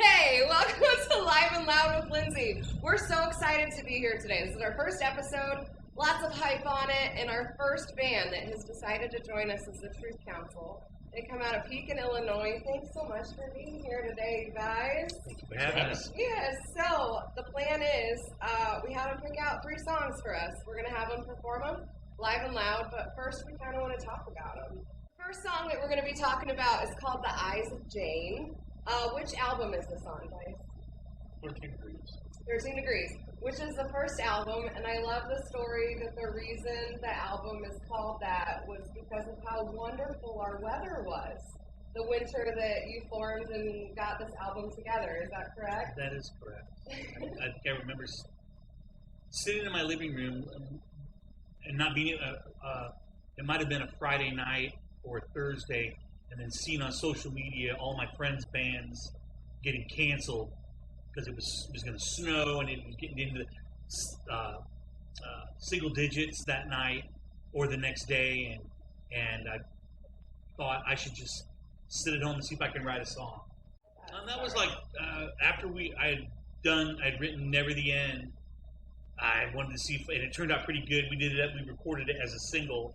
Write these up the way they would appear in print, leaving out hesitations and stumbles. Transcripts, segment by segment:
Hey, welcome to Live and Loud with Lindsay. We're so excited to be here today. This is our first episode, lots of hype on it, and our first band that has decided to join us is the Truth Council. They come out of Pekin, Illinois. Thanks so much for being here today, you guys. Thank you for having us. Yes, so the plan is we have them pick out 3 songs for us. We're going to have them perform them live and loud, but first we kind of want to talk about them. First song that we're going to be talking about is called The Eyes of Jayne. Which album is this on, guys? 13 Degrees. 13 Degrees, which is the first album, and I love the story that the reason the album is called that was because of how wonderful our weather was. The winter that you formed and got this album together, is that correct? That is correct. I think I remember sitting in my living room and not being, it might have been a Friday night or a Thursday, and then seeing on social media all my friends' bands getting canceled because it was going to snow and it was getting into single digits that night or the next day, and I thought I should just sit at home and see if I can write a song. And that was like after I'd written Never the End. I wanted to see if, and it turned out pretty good. We recorded it as a single,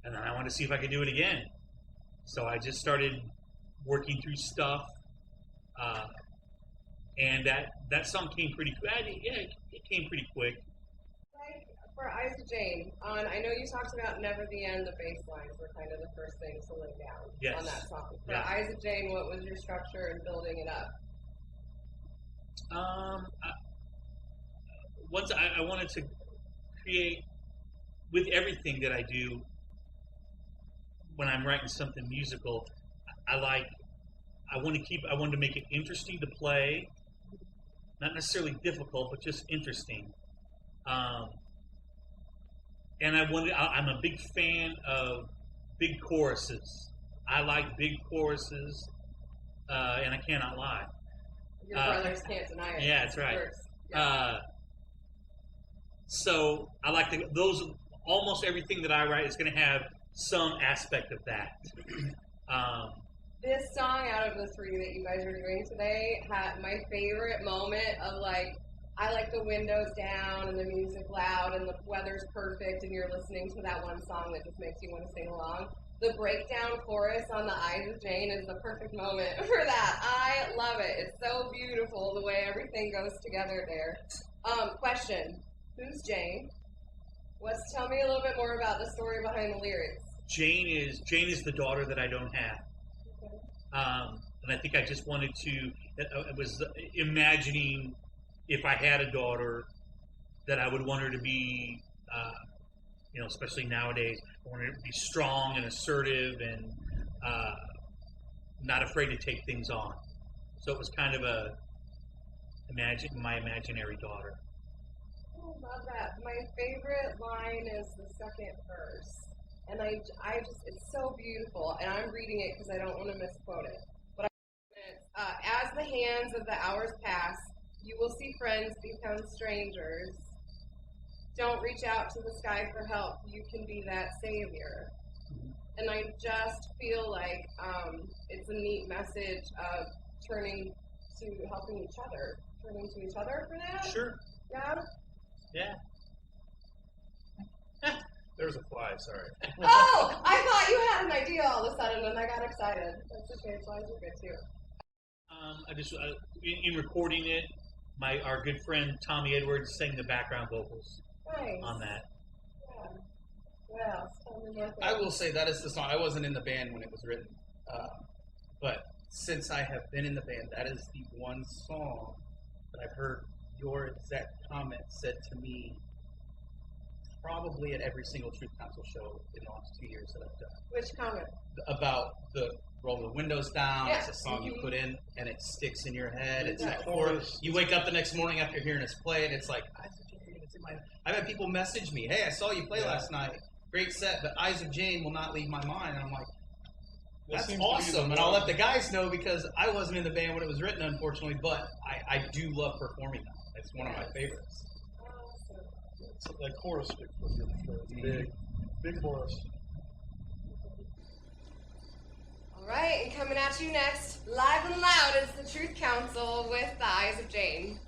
and then I wanted to see if I could do it again. So I just started working through stuff, and that song came pretty quick. It came pretty quick. For Eyes of Jayne, I know you talked about Never the End, the bass lines were kind of the first things to lay down on that song. For Eyes of Jayne, what was your structure in building it up? I wanted to create, with everything that I do, when I'm writing something musical, I wanted to make it interesting to play, not necessarily difficult, but just interesting. And I'm a big fan of big choruses. I like big choruses, and I cannot lie. Your brothers can't deny it. Yeah, that's right. Yeah. So I like those. Almost everything that I write is going to have some aspect of that. This song, out of the 3 that you guys are doing today, had my favorite moment of I like the windows down and the music loud and the weather's perfect and you're listening to that one song that just makes you want to sing along. The breakdown chorus on The Eyes of Jayne is the perfect moment for that. I love it. It's so beautiful the way everything goes together there. Question, who's Jayne? Tell me a little bit more about the story behind the lyrics. Jayne is the daughter that I don't have. And I think I just wanted to, I was imagining if I had a daughter that I would want her to be, especially nowadays, I want her to be strong and assertive and not afraid to take things on. So it was kind of my imaginary daughter. I love that. My favorite line is the second verse. And I just, it's so beautiful. And I'm reading it because I don't want to misquote it. But as the hands of the hours pass, you will see friends become strangers. Don't reach out to the sky for help. You can be that savior. And I just feel like it's a neat message of turning to helping each other. Turning to each other for that? Sure. Yeah? There's a fly, sorry. Oh! I thought you had an idea all of a sudden and I got excited. That's okay, flies are good too. In recording it, our good friend Tommy Edwards sang the background vocals on that. Yeah. Well, I will say that is the song. I wasn't in the band when it was written. But since I have been in the band, that is the one song that I've heard your exact comment said to me probably at every single Truth Council show in the last 2 years that I've done. Which comment? About the roll the windows down. Yeah. It's a song you put in and it sticks in your head. It's that chorus. You wake up the next morning after hearing us play and it's like, it's in my head. I've had people message me, hey, I saw you play last night. Great set, but Eyes of Jayne will not leave my mind. And I'm like, that's awesome. And I'll let the guys know because I wasn't in the band when it was written, unfortunately, but I do love performing that. It's one of my favorites. So that chorus stick was really sure. It's big chorus. All right, and coming at you next, Live and loud is the Truth Council with the Eyes of Jayne.